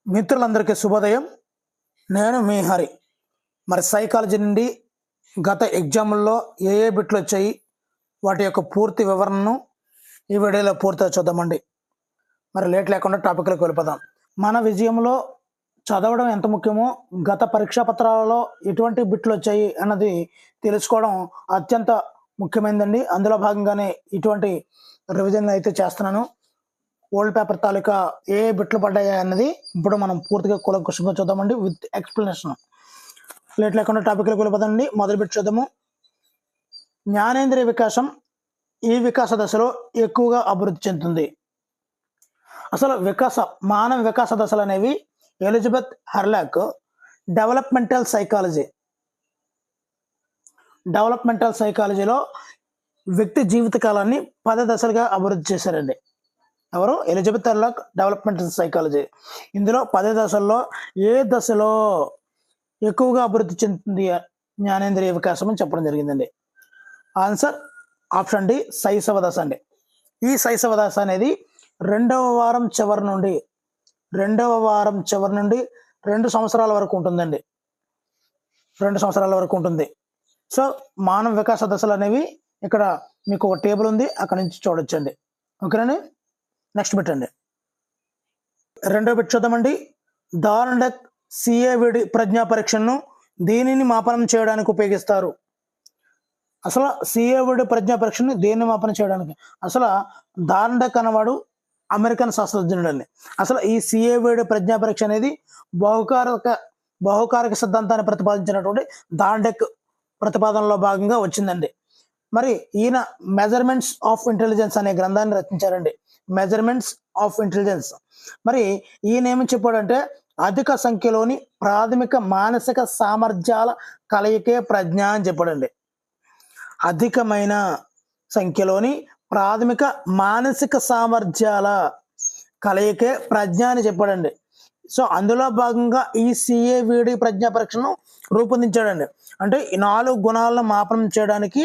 మిత్రులందరికీ శుభోదయం. నేను మీ హరి. మరి సైకాలజీ నుండి గత ఎగ్జాముల్లో ఏ బిట్లు వచ్చాయి, వాటి యొక్క పూర్తి వివరణను ఈ వీడియోలో పూర్తిగా చూద్దామండి. మరి లేట్ లేకుండా టాపిక్లోకి వెళ్ళిపోదాం. మన విజయంలో చదవడం ఎంత ముఖ్యమో, గత పరీక్షా పత్రాలలో ఎటువంటి బిట్లు వచ్చాయి అన్నది తెలుసుకోవడం అత్యంత ముఖ్యమైనదండి. అందులో భాగంగానే ఇటువంటి రివిజన్ అయితే చేస్తున్నాను. ఓల్డ్ పేపర్ తాలూకా ఏ బిట్లు పడ్డాయి అన్నది ఇప్పుడు మనం పూర్తిగా కులంకుషంగా చూద్దామండి, విత్ ఎక్స్ప్లెనేషన్. లేట్ లేకుండా టాపిక్లోకి వెళ్ళిపోదామండి. మొదటి బిట్ చూద్దాము. జ్ఞానేంద్రియ వికాసం ఈ వికాస దశలో ఎక్కువగా అభివృద్ధి చెందుతుంది. అసలు మానవ వికాస దశలు అనేవి ఎలిజబెత్ హర్లాక్ డెవలప్మెంటల్ సైకాలజీలో వ్యక్తి జీవిత కాలాన్ని 10 దశలుగా అభివృద్ధి చేశారండి. ఎవరు? Elizabeth Hurlock developmental psychology. ఇందులో 10 దశల్లో ఏ దశలో ఎక్కువగా అభివృద్ధి చెందుతుంది జ్ఞానేంద్రియ వికాసం అని చెప్పడం జరిగిందండి. ఆన్సర్ ఆప్షన్ డి, శైశవ దశ అండి. ఈ శైశవ దశ అనేది రెండవ వారం చివరి నుండి 2 సంవత్సరాల వరకు ఉంటుందండి. 2 సంవత్సరాల వరకు ఉంటుంది. సో మానవ వికాస దశలు అనేవి ఇక్కడ మీకు ఒక టేబుల్ ఉంది, అక్కడ నుంచి చూడొచ్చండి. ఓకేనండి. నెక్స్ట్ బిట్ అండి. రెండో బిట్ చూద్దామండి. దార్ండక్ సిఏవిడి ప్రజ్ఞా పరీక్షను దీనిని మాపనం చేయడానికి ఉపయోగిస్తారు. అసలు సిఏవిడి ప్రజ్ఞా పరీక్షను దేన్ని మాపనం చేయడానికి? అసలు దార్ండక్ అన్నవాడు అమెరికన్ శాస్త్రజ్ఞుడు అండి. అసలు ఈ సిఏవిడి ప్రజ్ఞా పరీక్ష అనేది బహుకారక సిద్ధాంతాన్ని ప్రతిపాదించినటువంటి దార్ండక్ ప్రతిపాదనలో భాగంగా వచ్చిందండి. మరి ఈయన మెజర్మెంట్స్ ఆఫ్ ఇంటెలిజెన్స్ అనే గ్రంథాన్ని రచించారండి. Measurements of intelligence. మరి ఈయన ఏమని చెప్పాడంటే, అధిక సంఖ్యలోని ప్రాథమిక మానసిక సామర్థ్యాల కలయికే ప్రజ్ఞ అని చెప్పాడండి. అధికమైన సంఖ్యలోని ప్రాథమిక మానసిక సామర్థ్యాల కలయికే ప్రజ్ఞ అని చెప్పాడండి. సో అందులో భాగంగా ఈ సిఏవిడి ప్రజ్ఞా పరీక్షను రూపొందించాడండి. అంటే ఈ 4 గుణాలను మాపనం చేయడానికి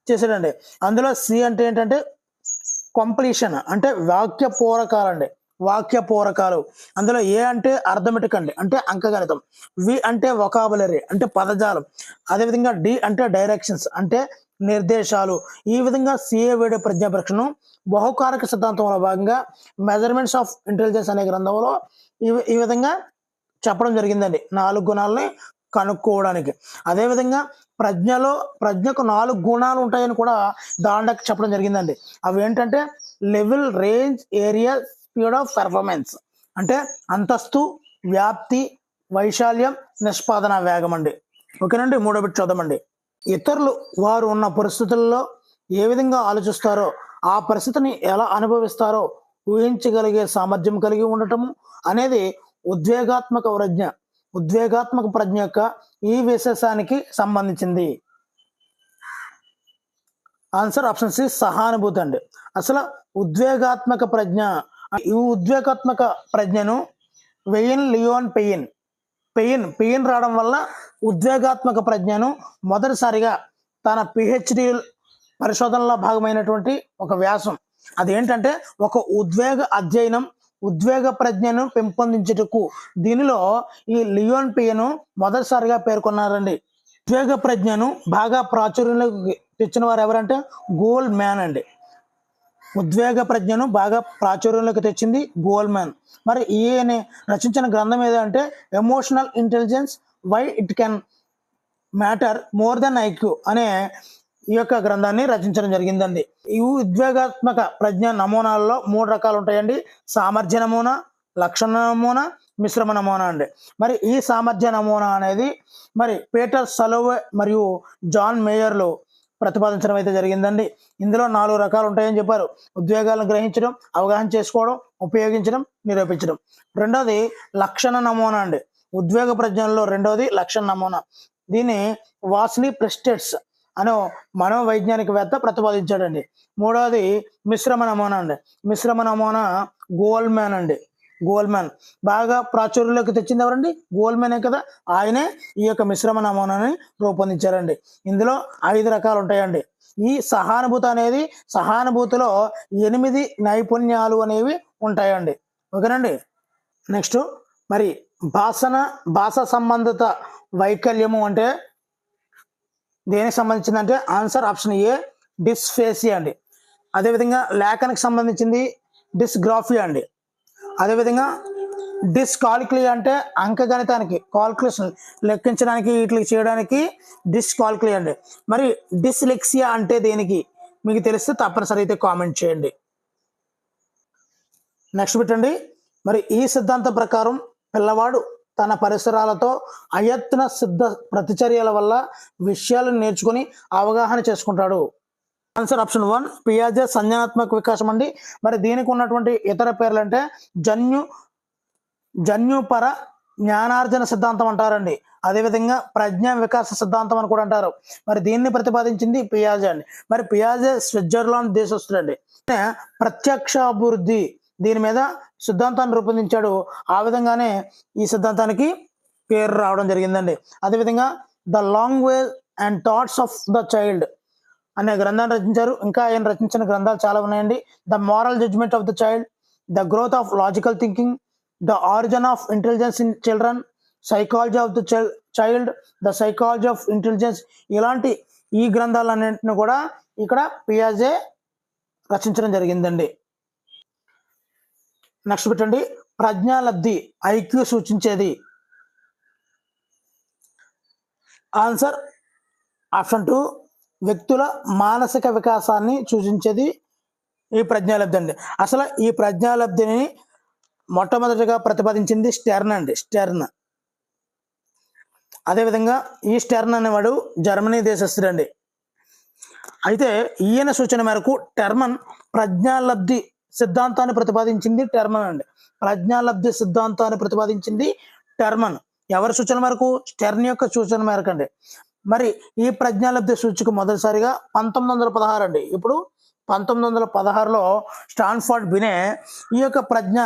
చేశాడండి. అందులో సి అంటే ఏంటంటే కంప్లీషన్, అంటే వాక్య పూరకాలు. అందులో ఏ అంటే అర్థమెటిక్ అండి, అంటే అంకగణితం. వి అంటే వొకాబులరీ, అంటే పదజాలం. అదేవిధంగా డి అంటే డైరెక్షన్స్, అంటే నిర్దేశాలు. ఈ విధంగా సిఏవిడి ప్రజ్ఞా పరీక్షను బహుకారక సిద్ధాంతంలో భాగంగా మెజర్మెంట్స్ ఆఫ్ ఇంటెలిజెన్స్ అనే గ్రంథంలో ఈ విధంగా చెప్పడం జరిగిందండి, 4 గుణాలని కనుక్కోవడానికి. అదేవిధంగా ప్రజ్ఞకు 4 గుణాలు ఉంటాయని కూడా దాండక్ చెప్పడం జరిగిందండి. అవి ఏంటంటే level, range, area, speed of performance. అంటే అంతస్తు, వ్యాప్తి, వైశాల్యం, నిష్పాదన వేగం అండి. ఓకేనండి. మూడో బిట్ చూద్దామండి. ఇతరులు వారు ఉన్న పరిస్థితుల్లో ఏ విధంగా ఆలోచిస్తారో, ఆ పరిస్థితిని ఎలా అనుభవిస్తారో ఊహించగలిగే సామర్థ్యం కలిగి ఉండటం అనేది ఉద్వేగాత్మక ప్రజ్ఞ యొక్క ఈ విశేషానికి సంబంధించింది. ఆన్సర్ ఆప్షన్ సి, సహానుభూతి అండి. అసలు ఉద్వేగాత్మక ప్రజ్ఞను లియోన్ పెయిన్ రావడం వల్ల ఉద్వేగాత్మక ప్రజ్ఞను మొదటిసారిగా తన పిహెచ్డి పరిశోధనలో భాగమైనటువంటి ఒక వ్యాసం, అదేంటంటే ఒక ఉద్వేగ ప్రజ్ఞను పెంపొందించుటకు దీనిలో ఈ లియోన్ పెయిన్ మొదటిసారిగా పేర్కొన్నారండి. ఉద్వేగ ప్రజ్ఞను బాగా ప్రాచుర్యంలోకి తెచ్చిన వారు ఎవరంటే గోల్డ్ మ్యాన్ అండి. ఉద్వేగ ప్రజ్ఞను బాగా ప్రాచుర్యంలోకి తెచ్చింది గోల్డ్ మ్యాన్. మరి ఈయన రచించిన గ్రంథం ఏదంటే emotional intelligence, why it can matter more than IQ అనే ఈ యొక్క గ్రంథాన్ని రచించడం జరిగిందండి. ఈ ఉద్వేగాత్మక ప్రజ్ఞ నమూనాల్లో 3 రకాలు ఉంటాయండి. సామర్థ్య నమూనా, లక్షణ నమూనా, మిశ్రమ నమూనా అండి. మరి ఈ సామర్థ్య నమూనా అనేది మరి పీటర్ సలోవే మరియు జాన్ మేయర్లు ప్రతిపాదించడం అయితే జరిగిందండి. ఇందులో 4 రకాలు ఉంటాయని చెప్పారు. ఉద్వేగాలను గ్రహించడం, అవగాహన చేసుకోవడం, ఉపయోగించడం, నిరూపించడం. రెండోది లక్షణ నమూనా అండి. ఉద్వేగ ప్రజ్ఞలో రెండోది లక్షణ నమూనా. దీన్ని వాస్లీ ప్రెస్టెట్స్ అనే మనోవైజ్ఞానికవేత్త ప్రతిపాదించాడండి. మూడవది మిశ్రమ నమూనా అండి. మిశ్రమ నమూనా గోల్డ్మ్యాన్ బాగా ప్రాచుర్యంలోకి తెచ్చింది ఎవరండి? గోల్డ్మ్యానే కదా. ఆయనే ఈ యొక్క మిశ్రమ నమూనాని రూపొందించారండి. ఇందులో 5 రకాలు ఉంటాయండి. ఈ సహానుభూతిలో 8 నైపుణ్యాలు అనేవి ఉంటాయండి. ఓకేనండి. నెక్స్ట్ మరి భాష సంబంధిత వైకల్యము అంటే దేనికి సంబంధించిందంటే ఆన్సర్ ఆప్షన్ ఏ డిస్ఫేసియా అండి. అదేవిధంగా లేఖనకు సంబంధించింది డిస్గ్రాఫియా అండి. అదేవిధంగా డిస్కాలిక్యులియా అంటే అంకగణితానికి కాల్కులేషన్ లెక్కించడానికి వీటికి చేయడానికి డిస్కాలిక్యులియా అండి. మరి డిస్లెక్సియా అంటే దేనికి మీకు తెలిస్తే తప్పనిసరి అయితే కామెంట్ చేయండి. నెక్స్ట్ పెట్టండి. మరి ఈ సిద్ధాంతం ప్రకారం పిల్లవాడు తన పరిసరాలతో అయత్న సిద్ధ ప్రతిచర్యల వల్ల విషయాలను నేర్చుకుని అవగాహన చేసుకుంటాడు. ఆన్సర్ ఆప్షన్ 1 పియాజే సంజ్ఞానాత్మక వికాసం అండి. మరి దీనికి ఉన్నటువంటి ఇతర పేర్లు అంటే జన్యుపర జ్ఞానార్జన సిద్ధాంతం అంటారండి. అదేవిధంగా ప్రజ్ఞా వికాస సిద్ధాంతం అని కూడా అంటారు. మరి దీన్ని ప్రతిపాదించింది పియాజే అండి. మరి పియాజే స్విట్జర్లాండ్ దేశస్తుడండి. ప్రత్యక్ష అభివృద్ధి దీని మీద సిద్ధాంతాన్ని రూపొందించాడు. ఆ విధంగానే ఈ సిద్ధాంతానికి పేరు రావడం జరిగిందండి. అదేవిధంగా the language and thoughts of the child అనే గ్రంథాన్ని రచించారు. ఇంకా ఆయన రచించిన గ్రంథాలు చాలా ఉన్నాయండి. The moral judgment of the child, the growth of logical thinking, the origin of intelligence in children, psychology of the child, the psychology of intelligence, ఇలాంటి ఈ గ్రంథాలన్నింటిని కూడా ఇక్కడ పియాజే రచించడం జరిగిందండి. నెక్స్ట్ పెట్టండి. ప్రజ్ఞాలబ్ధి ఐక్యూ సూచించేది. ఆన్సర్ ఆప్షన్ 2 వ్యక్తుల మానసిక వికాసాన్ని సూచించేది ఈ ప్రజ్ఞాలబ్ధి అండి. అసలు ఈ ప్రజ్ఞాలబ్ధిని మొట్టమొదటిగా ప్రతిపాదించింది స్టెర్న్ అండి. స్టెర్న్. అదేవిధంగా ఈ స్టెర్న్ అనేవాడు జర్మనీ దేశస్థుడండి. అయితే ఈయన సూచన మేరకు టెర్మన్ ప్రజ్ఞాలబ్ధి సిద్ధాంతాన్ని ప్రతిపాదించింది టెర్మన్ అండి. ప్రజ్ఞాలబ్ధి సిద్ధాంతాన్ని ప్రతిపాదించింది టెర్మన్. ఎవరి సూచన మేరకు? స్టెర్న్ యొక్క సూచన మేరకు అండి. మరి ఈ ప్రజ్ఞాలబ్ధి సూచిక మొదటిసారిగా 1916 అండి. ఇప్పుడు 1916లో స్టాన్ఫోర్డ్ బినే ఈ యొక్క ప్రజ్ఞ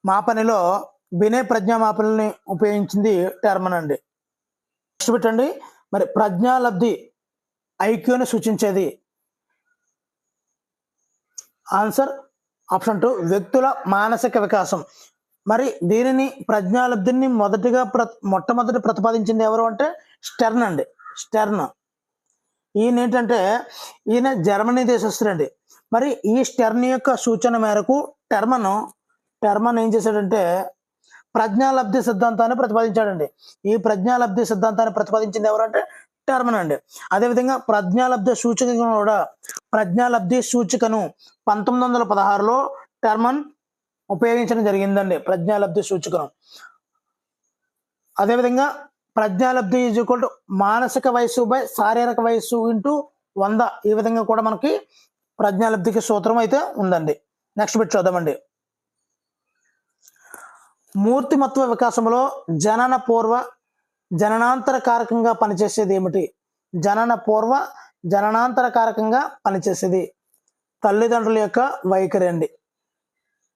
మాపనిని ఉపయోగించింది టెర్మన్ అండి. నెక్స్ట్ పెట్టండి. మరి ప్రజ్ఞాలబ్ధి ఐక్యూని సూచించేది. ఆన్సర్ ఆప్షన్ 2 వ్యక్తుల మానసిక వికాసం. మరి దీనిని ప్రజ్ఞాలబ్ధిని మొట్టమొదటి ప్రతిపాదించింది ఎవరు అంటే స్టెర్న్ అండి. స్టెర్న్. ఈయన జర్మనీ దేశస్తుడండి. మరి ఈ స్టెర్న్ యొక్క సూచన మేరకు టెర్మన్ ఏం చేశాడంటే ప్రజ్ఞాలబ్ధి సిద్ధాంతాన్ని ప్రతిపాదించాడండి. ఈ ప్రజ్ఞాలబ్ధి సిద్ధాంతాన్ని ప్రతిపాదించింది ఎవరంటే టెర్మన్ అండి. అదేవిధంగా ప్రజ్ఞాలబ్ధి సూచికను 1916లో టెర్మన్ ఉపయోగించడం జరిగిందండి. ప్రజ్ఞాలబ్ధి సూచికను. అదేవిధంగా ప్రజ్ఞాలబ్ధి = మానసిక వయస్సు బై శారీరక వయస్సు × 100. ఈ విధంగా కూడా మనకి ప్రజ్ఞాలబ్ధికి సూత్రం అయితే ఉందండి. నెక్స్ట్ బిట్ చూద్దామండి. మూర్తిమత్వ వికాసంలో జనన పూర్వ జననాంతర కారకంగా పనిచేసేది ఏమిటి? జనన పూర్వ జననాంతర కారకంగా పనిచేసేది తల్లిదండ్రుల యొక్క వైఖరి అండి.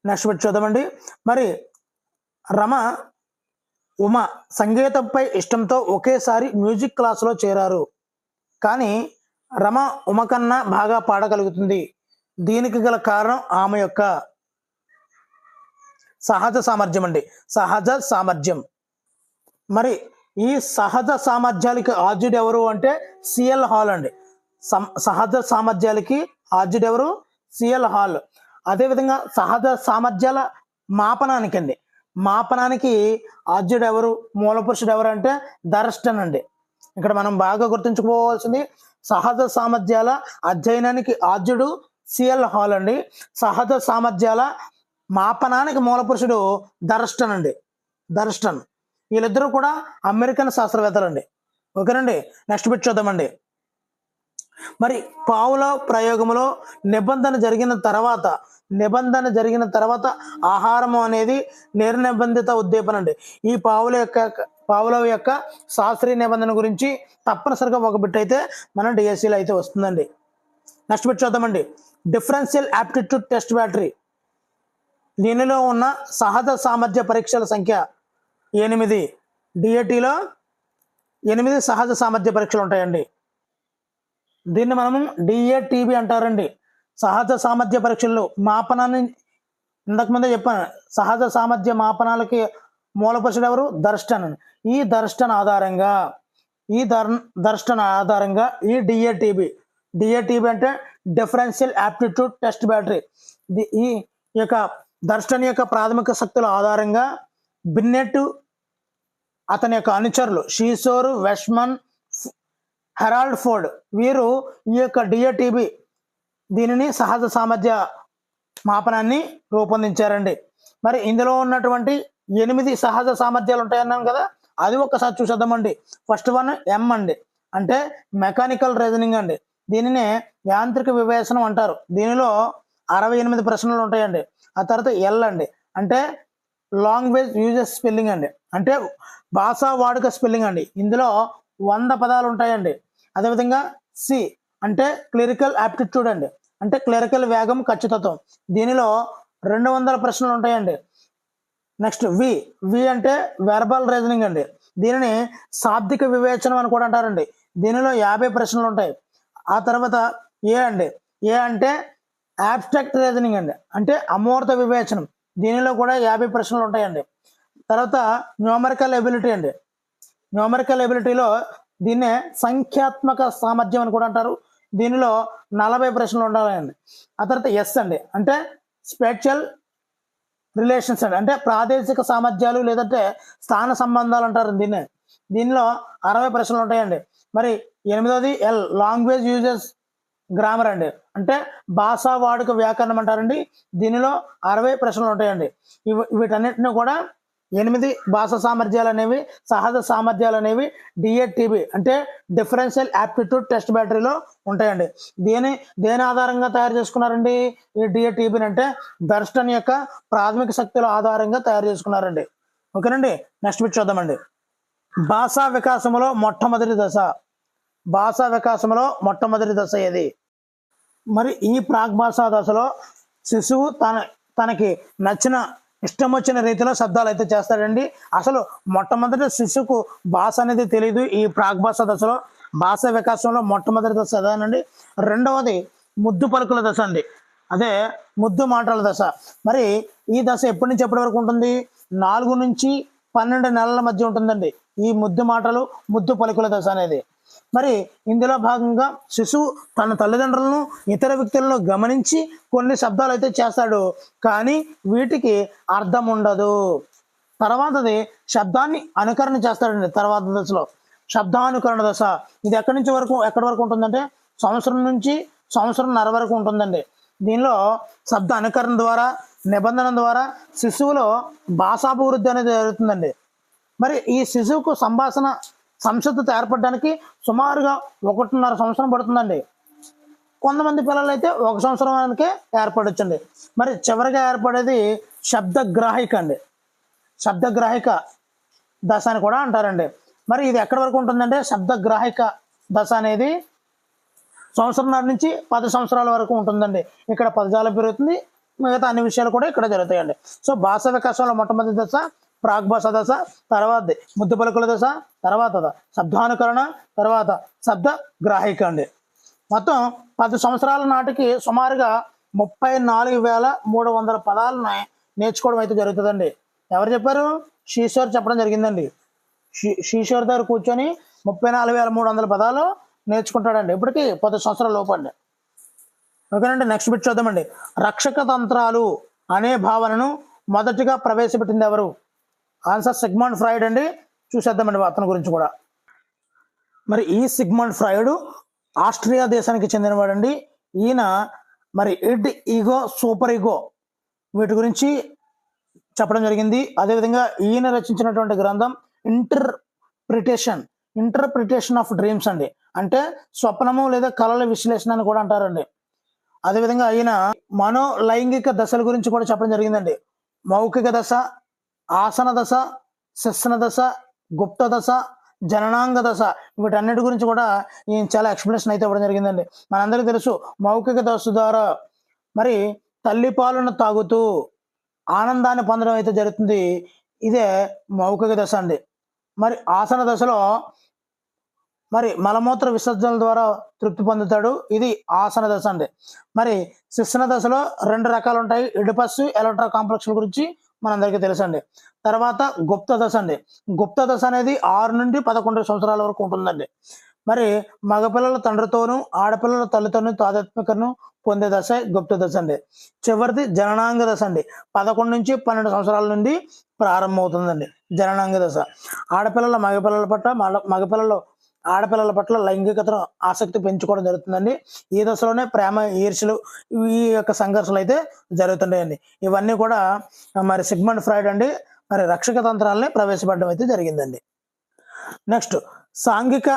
నెక్స్ట్ బిట్ చూద్దామండి. మరి రమ ఉమ సంగీతంపై ఇష్టంతో ఒకేసారి మ్యూజిక్ క్లాసులో చేరారు. కానీ రమ ఉమ కన్నా బాగా పాడగలుగుతుంది. దీనికి గల కారణం ఆమె యొక్క సహజ సామర్థ్యం అండి. సహజ సామర్థ్యం. మరి ఈ సహజ సామర్థ్యాలకి ఆర్జుడు ఎవరు అంటే సిఎల్ హాల్ అండి. సహజ సామర్థ్యాలకి ఆర్జుడు ఎవరు? CL hall. అదేవిధంగా సహజ సామర్థ్యాల మాపనానికి ఆర్జుడు ఎవరు? మూలపురుషుడు ఎవరు అంటే దర్స్టన్ అండి. ఇక్కడ మనం బాగా గుర్తుంచుకోవాల్సింది సహజ సామర్థ్యాల అధ్యయనానికి ఆర్జుడు సిఎల్ హాల్ అండి. సహజ సామర్థ్యాల మాపనానికి మూలపురుషుడు దర్స్టన్ అండి. దర్స్టన్. వీళ్ళిద్దరూ కూడా అమెరికన్ శాస్త్రవేత్తలు అండి. ఓకేనండి. నెక్స్ట్ బిట్ చూద్దామండి. మరి పావుల ప్రయోగంలో నిబంధన జరిగిన తర్వాత ఆహారము అనేది నిర్నిబంధిత ఉద్దీపన అండి. ఈ పావుల యొక్క శాస్త్రీయ నిబంధన గురించి తప్పనిసరిగా ఒక బిట్ అయితే మన డిఎస్సిలో అయితే వస్తుందండి. నెక్స్ట్ బిట్ చూద్దామండి. Differential aptitude test battery. దీనిలో ఉన్న సహజ సామర్థ్య పరీక్షల సంఖ్య 8. డిఏటిలో 8 సహజ సామర్థ్య పరీక్షలు ఉంటాయండి. దీన్ని మనము డిఏటిబి అంటారండి. సహజ సామర్థ్య పరీక్షల్లో మాపనాన్ని ఇంతకుముందే చెప్పాను. సహజ సామర్థ్య మాపనాలకి మూలపురుషుడు ఎవరు? దర్శన్. ఈ దర్శన్ ఆధారంగా ఈ డిఏటిబి అంటే డిఫరెన్షియల్ యాప్టిట్యూడ్ టెస్ట్ బ్యాటరీ, ఈ యొక్క దర్శన్ యొక్క ప్రాథమిక శక్తుల ఆధారంగా బిన్నెట్, అతని యొక్క అనుచరులు షీసోర్, వెష్మన్, హెరాల్డ్ ఫోర్డ్ వీరు ఈ యొక్క డిఏటిబి దీనిని సహజ సామర్థ్య మాపనాన్ని రూపొందించారండి. మరి ఇందులో ఉన్నటువంటి 8 సహజ సామర్థ్యాలు ఉంటాయన్నాను కదా, అది ఒక్కసారి చూసేద్దామండి. ఫస్ట్ వన్ ఎం అండి, అంటే మెకానికల్ రీజనింగ్ అండి. దీనినే యాంత్రిక వివేచనం అంటారు. దీనిలో 68 ప్రశ్నలు ఉంటాయండి. ఆ తర్వాత ఎల్ అండి, అంటే లాంగ్వేజ్ యూజెస్ స్పెల్లింగ్ అండి, అంటే భాషా వాడుక స్పెల్లింగ్ అండి. ఇందులో 100 పదాలు ఉంటాయండి. అదేవిధంగా సి అంటే క్లరికల్ యాప్టిట్యూడ్ అండి, అంటే క్లరికల్ వేగం, ఖచ్చితత్వం. దీనిలో 200 ప్రశ్నలు ఉంటాయండి. నెక్స్ట్ వి అంటే వెర్బల్ రీజనింగ్ అండి. దీనిని శాబ్దిక వివేచనం అని కూడా అంటారండి. దీనిలో 50 ప్రశ్నలు ఉంటాయి. ఆ తర్వాత ఏ అంటే ఆబ్స్ట్రాక్ట్ రీజనింగ్ అండి, అంటే అమూర్త వివేచనం. దీనిలో కూడా 50 ప్రశ్నలు ఉంటాయండి. తర్వాత న్యూమరికల్ ఎబిలిటీ అండి. న్యూమరికల్ ఎబిలిటీలో దీన్నే సంఖ్యాత్మక సామర్థ్యం అని కూడా అంటారు. దీనిలో 40 ప్రశ్నలు ఉండాలండి. ఆ తర్వాత ఎస్ అండి, అంటే స్పేషియల్ రిలేషన్స్ అండి, అంటే ప్రాదేశిక సామర్థ్యాలు లేదంటే స్థాన సంబంధాలు అంటారు దీనిలో 60 ప్రశ్నలు ఉంటాయండి. మరి 8వది ఎల్ లాంగ్వేజ్ యూజెస్ గ్రామర్ అండి, అంటే భాషా వాడుక వ్యాకరణం అంటారండి. దీనిలో 60 ప్రశ్నలు ఉంటాయండి. వీటన్నిటిని కూడా 8 భాషా సామర్థ్యాలు అనేవి, సహజ సామర్థ్యాలు అనేవి డిఏటిబి అంటే డిఫరెన్షియల్ యాప్టిట్యూడ్ టెస్ట్ బ్యాటరీలో ఉంటాయండి. దేని ఆధారంగా తయారు చేసుకున్నారండి ఈ డిఏటిబిని అంటే దర్శన్ యొక్క ప్రాథమిక శక్తుల ఆధారంగా తయారు చేసుకున్నారండి. ఓకేనండి, నెక్స్ట్ బిట్ చూద్దామండి. భాషా వికాసంలో మొట్టమొదటి దశ ఏది? మరి ఈ ప్రాగ్భాషా దశలో శిశువు తనకి నచ్చిన ఇష్టం వచ్చిన రీతిలో శబ్దాలు అయితే చేస్తాడండి. అసలు మొట్టమొదటి శిశువుకు భాష అనేది తెలియదు. ఈ ప్రాగ్భాష దశలో భాష వికాసంలో మొట్టమొదటి దశ అదేనండి. రెండవది ముద్దు పలుకుల దశ అండి, అదే ముద్దు మాటల దశ. మరి ఈ దశ ఎప్పటి నుంచి ఎప్పటి వరకు ఉంటుంది? 4 నుంచి 12 నెలల మధ్య ఉంటుందండి ఈ ముద్దు పలుకుల దశ అనేది. మరి ఇందులో భాగంగా శిశువు తన తల్లిదండ్రులను, ఇతర వ్యక్తులను గమనించి కొన్ని శబ్దాలు అయితే చేస్తాడు, కానీ వీటికి అర్థం ఉండదు. తర్వాతది శబ్దాన్ని అనుకరణ చేస్తాడండి. తర్వాత దశలో శబ్దానుకరణ దశ. ఇది ఎక్కడి వరకు ఉంటుందంటే సంవత్సరం నుంచి సంవత్సరంన్నర వరకు ఉంటుందండి. దీనిలో శబ్ద అనుకరణ ద్వారా, నిబంధన ద్వారా శిశువులో భాషాభివృద్ధి అనేది జరుగుతుందండి. మరి ఈ శిశువుకు సంసిద్ధత ఏర్పడడానికి సుమారుగా 1.5 సంవత్సరం పడుతుందండి. కొంతమంది పిల్లలు అయితే 1 సంవత్సరానికే ఏర్పడొచ్చండి. మరి చివరిగా ఏర్పడేది శబ్దగ్రాహిక అండి, శబ్దగ్రాహిక దశ అని కూడా అంటారండి. మరి ఇది ఎక్కడి వరకు ఉంటుందంటే శబ్దగ్రాహిక దశ అనేది 1.5 సంవత్సరం నుంచి 10 సంవత్సరాల వరకు ఉంటుందండి. ఇక్కడ పదజాలం పెరుగుతుంది, మిగతా అన్ని విషయాలు కూడా ఇక్కడ జరుగుతాయండి. సో భాషా వికాసంలో మొట్టమొదటి దశ ప్రాగ్భాషా దశ, తర్వాత ముద్దు పలుకుల దశ, తర్వాత శబ్దానుకరణ, తర్వాత శబ్ద గ్రాహిక అండి. మొత్తం 10 సంవత్సరాల నాటికి సుమారుగా 34,300 పదాలను నేర్చుకోవడం అయితే జరుగుతుందండి. ఎవరు చెప్పారు? షీషోర్ చెప్పడం జరిగిందండి. షీషోర్ దగ్గర కూర్చొని 34,300 పదాలు నేర్చుకుంటాడండి. ఇప్పటికీ 10 సంవత్సరాల లోపు అండి. ఓకేనండి, నెక్స్ట్ బిట్ చూద్దామండి. రక్షక తంత్రాలు అనే భావనను మొదటిగా ప్రవేశపెట్టింది ఎవరు? ఆన్సర్ సిగ్మండ్ ఫ్రాయిడ్ అండి. చూసేద్దామండి అతని గురించి కూడా. మరి ఈ సిగ్మండ్ ఫ్రాయిడ్ ఆస్ట్రియా దేశానికి చెందినవాడండి. ఈయన మరి ఇడ్, ఈగో, సూపర్ ఈగో వీటి గురించి చెప్పడం జరిగింది. అదేవిధంగా ఈయన రచించినటువంటి గ్రంథం ఇంటర్ప్రిటేషన్ ఆఫ్ డ్రీమ్స్ అండి, అంటే స్వప్నము లేదా కళల విశ్లేషణ అని కూడా అంటారండి. అదేవిధంగా ఈయన మనోలైంగిక దశల గురించి కూడా చెప్పడం జరిగిందండి. మౌఖిక దశ, ఆసన దశ, శిస్న దశ, గుప్త దశ, జననాంగ దశ వీటన్నిటి గురించి కూడా ఈయన చాలా ఎక్స్ప్లెనేషన్ అయితే ఇవ్వడం జరిగిందండి. మనందరికీ తెలుసు మౌఖిక దశ ద్వారా మరి తల్లిపాలను తాగుతూ ఆనందాన్ని పొందడం అయితే జరుగుతుంది. ఇదే మౌఖిక దశ అండి. మరి ఆసన దశలో మరి మలమూత్ర విసర్జనల ద్వారా తృప్తి పొందుతాడు. ఇది ఆసన దశ అండి. మరి శిస్న దశలో 2 రకాలు ఉంటాయి. ఇడిపస్, ఎలక్ట్రా కాంప్లెక్స్ గురించి మనందరికీ తెలుసండి. తర్వాత గుప్త దశ అండి. గుప్త దశ అనేది 6 నుండి 11 సంవత్సరాల వరకు ఉంటుందండి. మరి మగపిల్లల తండ్రితోనూ ఆడపిల్లల తల్లితోనూ తాదాత్మ్యతను పొందే దశ గుప్త దశ అండి. చివరిది జననాంగ దశ అండి. 11 నుంచి 12 సంవత్సరాల నుండి ప్రారంభమవుతుందండి జననాంగ దశ. ఆడపిల్లల మగపిల్లల పట్ల మగపిల్లలు ఆడపిల్లల పట్ల లైంగికతను ఆసక్తి పెంచుకోవడం జరుగుతుందండి. ఈ దశలోనే ప్రేమ, ఈర్ష్యలు ఈ యొక్క సంఘర్షణలు అయితే జరుగుతుంటాయండి. ఇవన్నీ కూడా మరి సిగ్మండ్ ఫ్రాయిడ్ అండి మరి రక్షక తంత్రాలని ప్రవేశపెట్టడం అయితే జరిగిందండి. నెక్స్ట్ సాంఘిక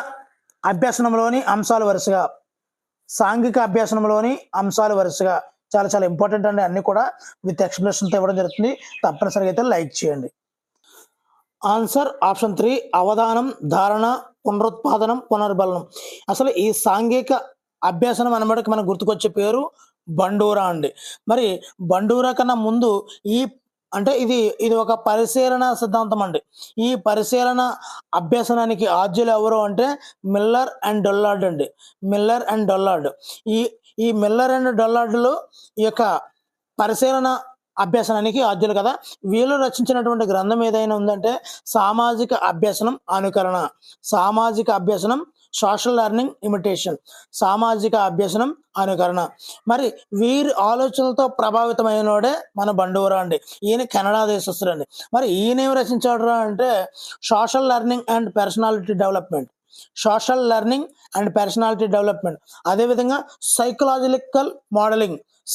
అభ్యసనంలోని అంశాలు వరుసగా చాలా చాలా ఇంపార్టెంట్ అండి. అన్ని కూడా విత్ ఎక్స్ప్లెనేషన్తో ఇవ్వడం జరుగుతుంది. తప్పనిసరిగా అయితే లైక్ చేయండి. ఆన్సర్ ఆప్షన్ 3 అవధానం, ధారణ, పునరుత్పాదనం, పునర్బలనం. అసలు ఈ సాంఘిక అభ్యాసనం అనబడికి మనకు గుర్తుకొచ్చే పేరు బండూరా అండి. మరి బండూరా కన్నా ముందు ఇది ఒక పరిశీలన సిద్ధాంతం అండి. ఈ పరిశీలన అభ్యసనానికి ఆద్యులు ఎవరు అంటే మిల్లర్ అండ్ డొల్లార్డ్ అండి. మిల్లర్ అండ్ డొల్లార్డ్ ఈ మిల్లర్ అండ్ డొల్లార్డ్లు ఈ యొక్క పరిశీలన అభ్యసనానికి ఆద్యులు కదా. వీళ్ళు రచించినటువంటి గ్రంథం ఏదైనా ఉందంటే సామాజిక అభ్యసనం అనుకరణ. సామాజిక అభ్యసనం, సోషల్ లెర్నింగ్ ఇమిటేషన్. సామాజిక అభ్యసనం అనుకరణ. మరి వీరి ఆలోచనలతో ప్రభావితమైనోడే మన బండూరా అండి. ఈయన కెనడా దేశస్తుడు అండి. మరి ఈయన ఏమి రచించాడు అంటే social learning and personality development. Social learning and personality development. అదేవిధంగా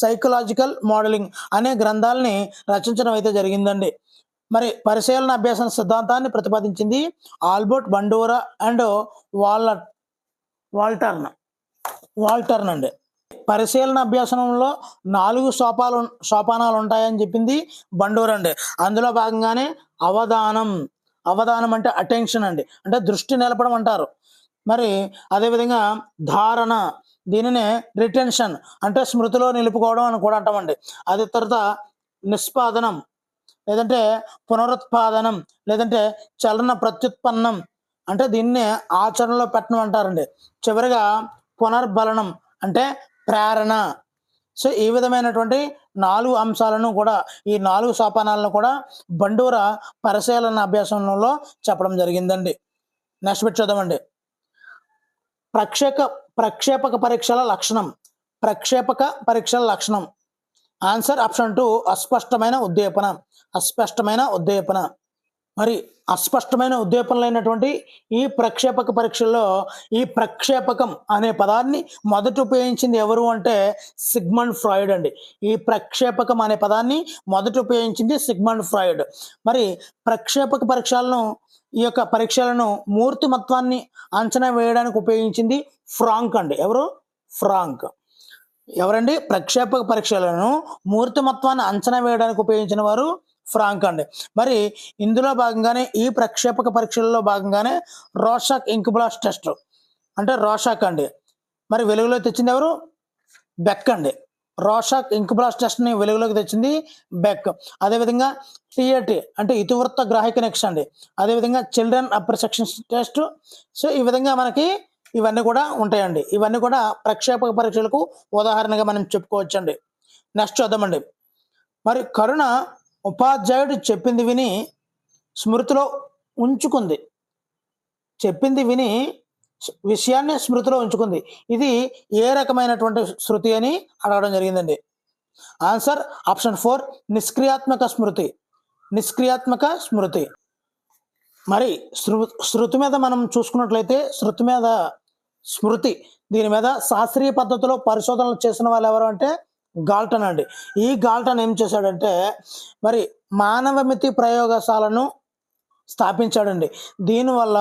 సైకలాజికల్ మోడలింగ్ అనే గ్రంథాలని రచించడం అయితే జరిగిందండి. మరి పరిశీలన అభ్యాసన సిద్ధాంతాన్ని ప్రతిపాదించింది ఆల్బర్ట్ బండూరా అండ్ వాల్టర్న్ అండి. పరిశీలన అభ్యాసనంలో 4 సోపానాలు ఉంటాయని చెప్పింది బండూరా అండి. అందులో భాగంగానే అవధానం అంటే అటెన్షన్ అండి, అంటే దృష్టి నిలపడం అంటారు. మరి అదేవిధంగా ధారణ, దీనినే రిటెన్షన్ అంటే స్మృతిలో నిలుపుకోవడం అని కూడా అంటామండి. అదే తర్వాత నిష్పాదనం లేదంటే పునరుత్పాదనం లేదంటే చలన ప్రత్యుత్పన్నం అంటే దీన్నే ఆచరణలో పెట్టడం అంటారండి. చివరిగా పునర్బలనం అంటే ప్రేరణ. సో ఈ విధమైనటువంటి 4 అంశాలను కూడా, ఈ 4 సోపానాలను కూడా బండూరా పరిశీలన అభ్యాసంలో చెప్పడం జరిగిందండి. నెక్స్ట్ బిట్ చూద్దామండి. ప్రక్షేపక పరీక్షల లక్షణం. ఆన్సర్ ఆప్షన్ 2 అస్పష్టమైన ఉద్దీపన. మరి అస్పష్టమైన ఉద్దీపనలైనటువంటి ఈ ప్రక్షేపక పరీక్షల్లో ఈ ప్రక్షేపకం అనే పదాన్ని మొదట ఉపయోగించింది ఎవరు అంటే సిగ్మండ్ ఫ్రాయిడ్ అండి. ఈ ప్రక్షేపకం అనే పదాన్ని మొదట ఉపయోగించింది సిగ్మండ్ ఫ్రాయిడ్. మరి ప్రక్షేపక ఈ యొక్క పరీక్షలను మూర్తిమత్వాన్ని అంచనా వేయడానికి ఉపయోగించింది ఫ్రాంక్ అండి. ఎవరండి? ప్రక్షేపక పరీక్షలను మూర్తిమత్వాన్ని అంచనా వేయడానికి ఉపయోగించిన వారు ఫ్రాంక్ అండి. మరి ఇందులో భాగంగానే ఈ ప్రక్షేపక పరీక్షల్లో భాగంగానే రోషాక్ ఇంక్బ్లాస్ట్ టెస్ట్ అంటే రోషాక్ అండి మరి వెలుగులో తెచ్చింది ఎవరు? బెక్ అండి. రోషాక్ ఇంక్బ్లాస్ట్ టెస్ట్ని వెలుగులోకి తెచ్చింది బెక్. అదేవిధంగా టిఏటి అంటే ఇతివృత్త గ్రాహిక నెక్స్ట్ అండి. అదేవిధంగా చిల్డ్రన్ అప్రిసెప్షన్ టెస్ట్. సో ఈ విధంగా మనకి ఇవన్నీ కూడా ఉంటాయండి. ఇవన్నీ కూడా ప్రక్షేపక పరీక్షలకు ఉదాహరణగా మనం చెప్పుకోవచ్చండి. నెక్స్ట్ చూద్దామండి. మరి కరుణ ఉపాధ్యాయుడు చెప్పింది విని స్మృతిలో ఉంచుకుంది. విషయాన్ని స్మృతిలో ఉంచుకుంది. ఇది ఏ రకమైనటువంటి శృతి అని అడగడం జరిగిందండి. ఆన్సర్ ఆప్షన్ 4 నిష్క్రియాత్మక స్మృతి. మరి శృతి మీద మనం చూసుకున్నట్లయితే స్మృతి దీని మీద శాస్త్రీయ పద్ధతిలో పరిశోధనలు చేసిన వాళ్ళు ఎవరు అంటే గాల్టన్ అండి. ఈ గాల్టన్ ఏం చేశాడంటే మరి మానవమితి ప్రయోగశాలను స్థాపించాడండి. దీనివల్ల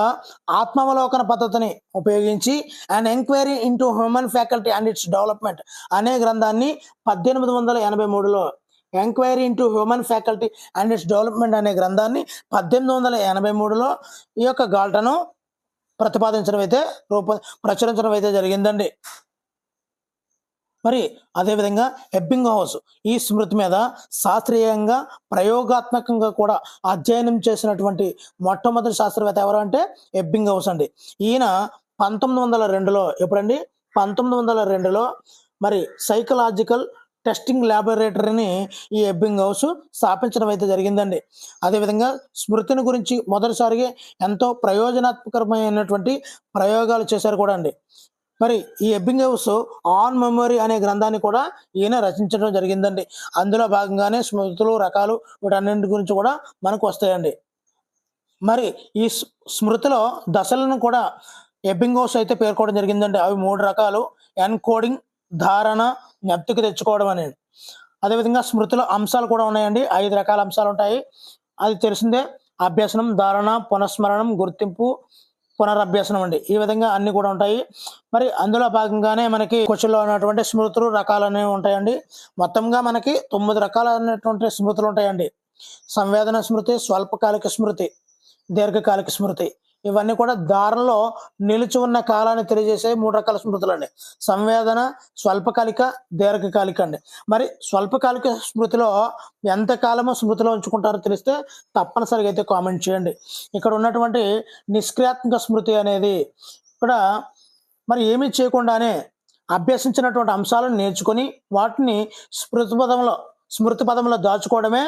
ఆత్మావలోకన పద్ధతిని ఉపయోగించి and enquiry into human faculty and its development అనే గ్రంథాన్ని 1883లో enquiry into human faculty and its development అనే గ్రంథాన్ని 1883లో ఈ యొక్క గాల్టను ప్రచురించడం అయితే జరిగిందండి. మరి అదేవిధంగా ఎబ్బింగ్ హౌస్ ఈ స్మృతి మీద శాస్త్రీయంగా ప్రయోగాత్మకంగా కూడా అధ్యయనం చేసినటువంటి మొట్టమొదటి శాస్త్రవేత్త ఎవరు అంటే ఎబ్బింగ్ హౌస్ అండి. ఈయన 1902లో 1902లో మరి సైకలాజికల్ టెస్టింగ్ ల్యాబొరేటరీని ఈ ఎబ్బింగ్హౌస్ స్థాపించడం అయితే జరిగిందండి. అదేవిధంగా స్మృతిని గురించి మొదటిసారిగా ఎంతో ప్రయోజనాత్మకమైనటువంటి ప్రయోగాలు చేశారు కూడా అండి. మరి ఈ ఎబ్బింగ్హౌస్ ఆన్ మెమరీ అనే గ్రంథాన్ని కూడా ఈయన రచించడం జరిగిందండి. అందులో భాగంగానే స్మృతులు రకాలు వీటన్నింటి గురించి కూడా మనకు వస్తాయండి. మరి ఈ స్మృతిలో దశలను కూడా ఎబ్బింగ్హౌస్ అయితే పేర్కోవడం జరిగిందండి. అవి 3 రకాలు: ఎన్కోడింగ్, ధారణ, జ్ఞప్తికి తెచ్చుకోవడం అనేది. అదేవిధంగా స్మృతిలో అంశాలు కూడా ఉన్నాయండి. 5 రకాల అంశాలు ఉంటాయి. అది తెలిసిందే: అభ్యసనం, ధారణ, పునఃస్మరణం, గుర్తింపు, పునరభ్యసనం అండి. ఈ విధంగా అన్ని కూడా ఉంటాయి. మరి అందులో భాగంగానే మనకి క్వశ్చన్లో ఉన్నటువంటి స్మృతులు రకాలు అనేవి ఉంటాయండి. మొత్తంగా మనకి 9 రకాలైనటువంటి స్మృతులు ఉంటాయండి. సంవేదన స్మృతి, స్వల్పకాలిక స్మృతి, దీర్ఘకాలిక స్మృతి. ఇవన్నీ కూడా ధారణలో నిలిచి ఉన్న కాలాన్ని తెలియజేసే 3 రకాల స్మృతులు అండి. సంవేదన, స్వల్పకాలిక, దీర్ఘకాలిక అండి. మరి స్వల్పకాలిక స్మృతిలో ఎంతకాలమో స్మృతిలో ఉంచుకుంటారో తెలిస్తే తప్పనిసరిగా అయితే కామెంట్ చేయండి. ఇక్కడ ఉన్నటువంటి నిష్క్రియాత్మక స్మృతి అనేది ఇక్కడ మరి ఏమీ చేయకుండానే అభ్యసించినటువంటి అంశాలను నేర్చుకొని వాటిని స్మృతి పదంలో దాచుకోవడమే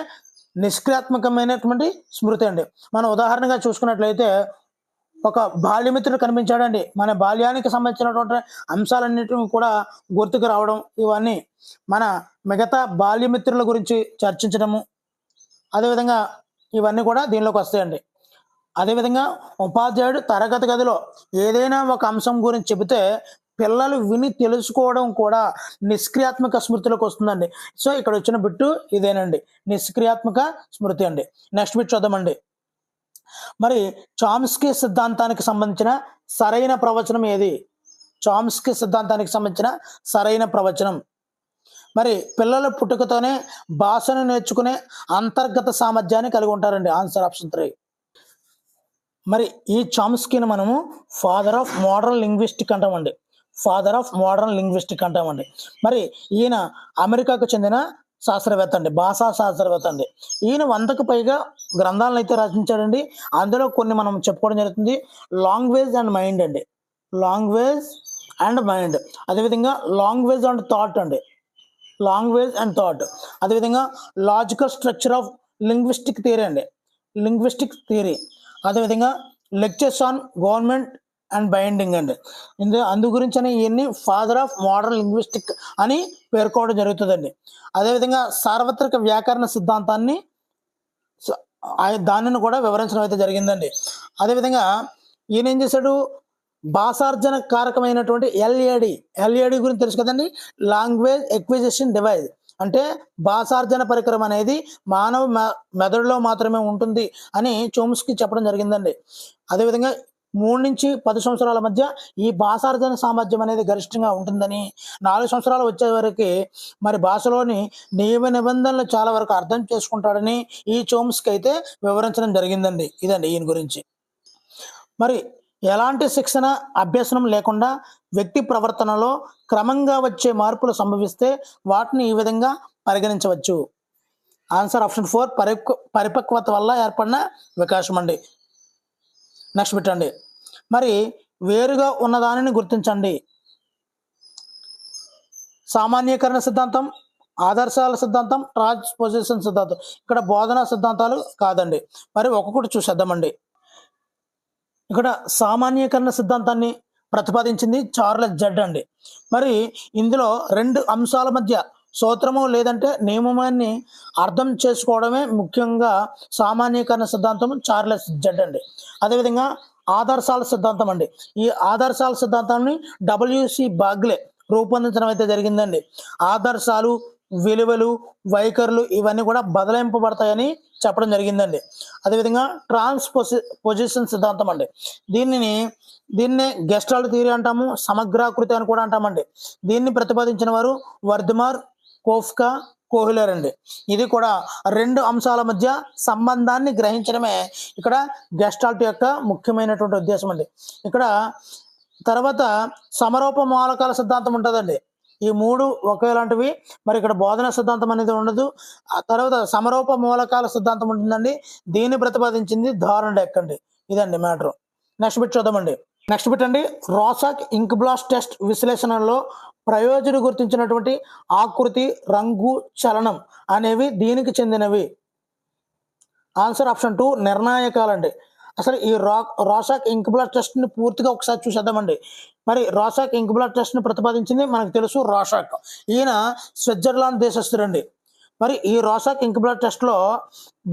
నిష్క్రియాత్మకమైనటువంటి స్మృతి అండి. మనం ఉదాహరణగా చూసుకున్నట్లయితే ఒక బాల్యమిత్రుడు కనిపించాడండి. మన బాల్యానికి సంబంధించినటువంటి అంశాలన్నిటిని కూడా గుర్తుకు రావడం, ఇవన్నీ మన మిగతా బాల్యమిత్రుల గురించి చర్చించడము, అదేవిధంగా ఇవన్నీ కూడా దీనిలోకి వస్తాయండి. అదేవిధంగా ఉపాధ్యాయుడు తరగతి గదిలో ఏదైనా ఒక అంశం గురించి చెబితే పిల్లలు విని తెలుసుకోవడం కూడా నిష్క్రియాత్మక స్మృతిలోకి వస్తుందండి. సో ఇక్కడ వచ్చిన బిట్టు ఇదేనండి, నిష్క్రియాత్మక స్మృతి అండి. నెక్స్ట్ బిట్ చూద్దామండి. మరి చామ్స్కీ సిద్ధాంతానికి సంబంధించిన సరైన ప్రవచనం ఏది? చామ్స్కీ సిద్ధాంతానికి సంబంధించిన సరైన ప్రవచనం. మరి పిల్లల పుట్టుకతోనే భాషను నేర్చుకునే అంతర్గత సామర్థ్యాన్ని కలిగి ఉంటారండి. Answer option 3. మరి ఈ చామ్స్కీని మనము ఫాదర్ ఆఫ్ మోడర్న్ లింగ్విస్టిక్ అంటామండి. ఫాదర్ ఆఫ్ మోడర్న్ లింగ్విస్టిక్ అంటామండి. మరి ఈయన అమెరికాకు చెందిన శాస్త్రవేత్త అండి, భాషా శాస్త్రవేత్త అండి. ఈయన 100కు పైగా గ్రంథాలను అయితే రచించాడండి. అందులో కొన్ని మనం చెప్పుకోవడం జరుగుతుంది. లాంగ్వేజ్ అండ్ మైండ్ అండి, లాంగ్వేజ్ అండ్ మైండ్. అదేవిధంగా లాంగ్వేజ్ అండ్ థాట్ అండి, లాంగ్వేజ్ అండ్ థాట్. అదేవిధంగా logical structure of linguistic theory అండి, లింగ్విస్టిక్ థియరీ. అదేవిధంగా lectures on government and binding అండి. అందు గురించి అని ఇవన్నీ ఫాదర్ ఆఫ్ మోడర్న్ లింగ్విస్టిక్ అని పేర్కోవడం జరుగుతుందండి. అదేవిధంగా సార్వత్రిక వ్యాకరణ సిద్ధాంతాన్ని దానిని కూడా వివరించడం అయితే జరిగిందండి. అదేవిధంగా ఈయన ఏం చేశాడు, భాషార్జన కారకమైనటువంటి ఎల్ఏడి గురించి తెలుసు కదండి, లాంగ్వేజ్ ఎక్విజిషన్ డివైస్. అంటే భాషార్జన పరికరం అనేది మానవ మెదడులో మాత్రమే ఉంటుంది అని చోమ్స్కీ చెప్పడం జరిగిందండి. అదేవిధంగా 3 నుంచి 10 సంవత్సరాల మధ్య ఈ భాషార్జన సామర్థ్యం అనేది గరిష్టంగా ఉంటుందని, 4 సంవత్సరాలు వచ్చే వరకు మరి భాషలోని నియమ నిబంధనలు చాలా వరకు అర్థం చేసుకుంటాడని ఈ చోమ్స్కీ అయితే వివరించడం జరిగిందండి. ఇదండి ఈయన గురించి. మరి ఎలాంటి శిక్షణ అభ్యసనం లేకుండా వ్యక్తి ప్రవర్తనలో క్రమంగా వచ్చే మార్పులు సంభవిస్తే వాటిని ఈ విధంగా పరిగణించవచ్చు. ఆన్సర్ ఆప్షన్ 4, పరిపక్వత వల్ల ఏర్పడిన వికాసం అండి. నెక్స్ట్ పెట్టండి. మరి వేరుగా ఉన్నదానిని గుర్తించండి. సామాన్యీకరణ సిద్ధాంతం, ఆదర్శాల సిద్ధాంతం, ట్రాన్స్పోజిషన్ సిద్ధాంతం. ఇక్కడ బోధనా సిద్ధాంతాలు కాదండి. మరి ఒక్కొక్కటి చూసేద్దామండి. ఇక్కడ సామాన్యీకరణ సిద్ధాంతాన్ని ప్రతిపాదించింది చార్లెస్ జడ్ అండి. మరి ఇందులో 2 అంశాల మధ్య సూత్రము లేదంటే నియమాన్ని అర్థం చేసుకోవడమే ముఖ్యంగా సామాన్యీకరణ సిద్ధాంతం చార్లెస్ జడ్ అండి. అదేవిధంగా ఆదర్శాల సిద్ధాంతం అండి. ఈ ఆదర్శాల సిద్ధాంతాన్ని డబ్ల్యూసి బాగ్లే రూపొందించడం అయితే జరిగిందండి. ఆదర్శాలు, విలువలు, వైఖరులు ఇవన్నీ కూడా బదలాయింపబడతాయని చెప్పడం జరిగిందండి. అదేవిధంగా ట్రాన్స్పోజిషన్ సిద్ధాంతం అండి. దీన్నే గెస్టాల్ట్ థియరీ అంటాము, సమగ్రాకృతి అని కూడా అంటామండి. దీన్ని ప్రతిపాదించిన వారు వర్ధమార్, కోఫ్కా, కోహ్లర్ అండి. ఇది కూడా 2 అంశాల మధ్య సంబంధాన్ని గ్రహించడమే ఇక్కడ గెస్టాల్ట్ యొక్క ముఖ్యమైనటువంటి ఉద్దేశం అండి. ఇక్కడ తర్వాత సమరూప మూలకాల సిద్ధాంతం ఉంటుందండి. ఈ 3 ఒకేలాంటివి. మరి ఇక్కడ బోధన సిద్ధాంతం అనేది ఉండదు. ఆ తర్వాత సమరూప మూలకాల సిద్ధాంతం ఉంటుందండి. దీన్ని ప్రతిపాదించింది థార్న్డైక్ అండి. ఇదండి మ్యాటర్. నెక్స్ట్ బిట్ చూద్దామండి. నెక్స్ట్ బిట్ అండి, రాసాక్ ఇంక్ బ్లాస్ట్ టెస్ట్ విశ్లేషణలో ప్రయోజనం గుర్తించినటువంటి ఆకృతి, రంగు, చలనం అనేవి దీనికి చెందినవి. Answer option 2 నిర్ణాయకాలండి. అసలు ఈ రాసాక్ ఇంక్ బ్లడ్ టెస్ట్ని పూర్తిగా ఒకసారి చూసేద్దామండి. మరి రాసాక్ ఇంక్ బ్లడ్ టెస్ట్ని ప్రతిపాదించింది మనకు తెలుసు రాసాక్. ఈయన స్విట్జర్లాండ్ దేశస్థుడండి. మరి ఈ రాసాక్ ఇంక్ బ్లడ్ టెస్ట్లో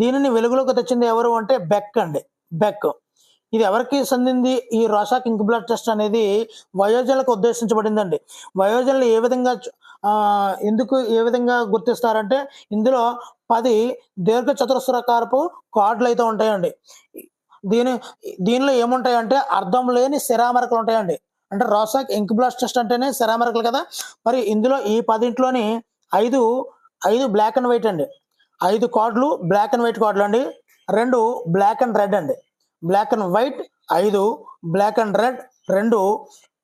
దీనిని వెలుగులోకి తెచ్చింది ఎవరు అంటే బెక్ అండి. బెక్. ఇది ఎవరికి చెందింది? ఈ రాసాక్ ఇంక్ బ్లడ్ టెస్ట్ అనేది వయోజనులకు ఉద్దేశించబడిందండి. వయోజనులు ఏ విధంగా గుర్తిస్తారంటే ఇందులో 10 దీర్ఘ చతురస్రాకారపు కార్డులు అయితే ఉంటాయండి. దీనిలో ఏముంటాయంటే అర్థం లేని శరామరకలు ఉంటాయండి. అంటే రాసాక్ ఇంక్ బ్లడ్ టెస్ట్ అంటేనే శరామరకలు కదా. మరి ఇందులో ఈ 10 5 బ్లాక్ అండ్ వైట్ అండి. 5 కార్డులు బ్లాక్ అండ్ వైట్ కార్డులు అండి. 2 బ్లాక్ అండ్ రెడ్ అండి. Black and white 5, black and red 2,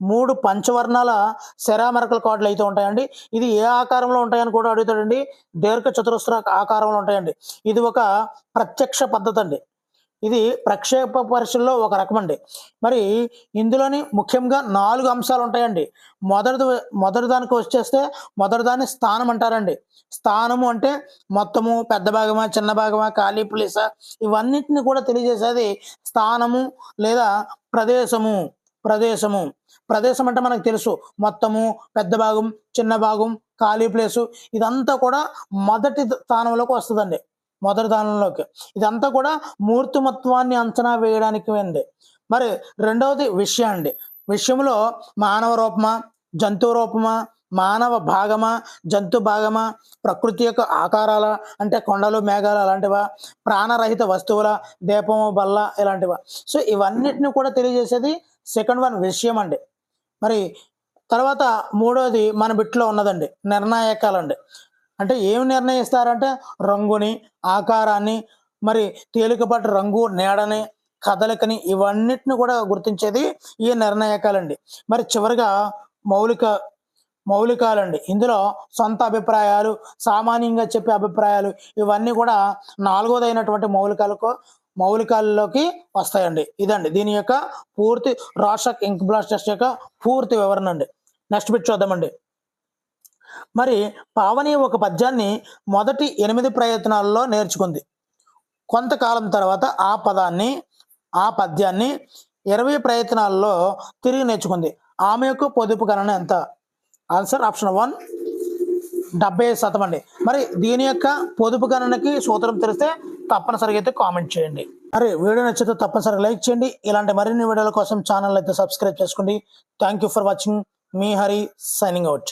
3 పంచవర్ణాల శరామరకల కార్డులు అయితే ఉంటాయండి. ఇది ఏ ఆకారంలో ఉంటాయని కూడా అడుగుతాడండి. దీర్ఘ చతురస్ర ఆకారంలో ఉంటాయండి. ఇది ఒక ప్రత్యక్ష పద్ధతి అండి. ఇది ప్రక్షేప పరీక్షల్లో ఒక రకం అండి. మరి ఇందులోని ముఖ్యంగా 4 అంశాలు ఉంటాయండి. మొదటి దానికి వచ్చేస్తే మొదటి దాన్ని స్థానం అంటారండి. స్థానము అంటే మొత్తము, పెద్ద భాగమా, చిన్న భాగమా, ఖాళీ ప్లేసా, ఇవన్నిటిని కూడా తెలియజేసేది స్థానము లేదా ప్రదేశము. ప్రదేశము ప్రదేశం అంటే మనకు తెలుసు మొత్తము, పెద్ద భాగం, చిన్న భాగం, ఖాళీ ప్లేసు, ఇదంతా కూడా మొదటి స్థానంలోకి వస్తుందండి. మొదటి దానిలోకి ఇదంతా కూడా మూర్తిమత్వాన్ని అంచనా వేయడానికి అండి. మరి రెండవది విషయం అండి. విషయంలో మానవ రూపమా, జంతువు రూపమా, మానవ భాగమా, జంతు భాగమా, ప్రకృతి యొక్క ఆకారాల అంటే కొండలు, మేఘాలు అలాంటివా, ప్రాణరహిత వస్తువుల, దీపము, బల్ల ఇలాంటివా. సో ఇవన్నిటిని కూడా తెలియజేసేది సెకండ్ వన్ విషయం అండి. మరి తర్వాత మూడోది మన బిట్లో ఉన్నదండి నిర్ణాయకాలండి. అంటే ఏమి నిర్ణయిస్తారంటే రంగుని, ఆకారాన్ని, మరి తేలికపాటి రంగు, నీడని, కదలికని, ఇవన్నిటిని కూడా గుర్తించేది ఈ నిర్ణాయకాలండి. మరి చివరిగా మౌలికాలండి. ఇందులో సొంత అభిప్రాయాలు, సామాన్యంగా చెప్పే అభిప్రాయాలు, ఇవన్నీ కూడా 4వదైనటువంటి మౌలికాల్లోకి వస్తాయండి. ఇదండి దీని యొక్క పూర్తి రాసాక్ ఇంక్ బ్లడ్ టెస్ట్ యొక్క పూర్తి వివరణ అండి. నెక్స్ట్ బిట్ చూద్దామండి. మరి పావని ఒక పద్యాన్ని మొదటి 8 ప్రయత్నాల్లో నేర్చుకుంది. కొంతకాలం తర్వాత ఆ పద్యాన్ని 20 ప్రయత్నాల్లో తిరిగి నేర్చుకుంది. ఆమె యొక్క పొదుపు గణన ఎంత? ఆన్సర్ ఆప్షన్ 1 70% అండి. మరి దీని యొక్క పొదుపు గణనకి సూత్రం తెలిస్తే తప్పనిసరిగా అయితే కామెంట్ చేయండి. మరి వీడియో నచ్చితే తప్పనిసరిగా లైక్ చేయండి. ఇలాంటి మరిన్ని వీడియోల కోసం ఛానల్ అయితే సబ్స్క్రైబ్ చేసుకోండి. Thank you for watching. Me Hari signing out.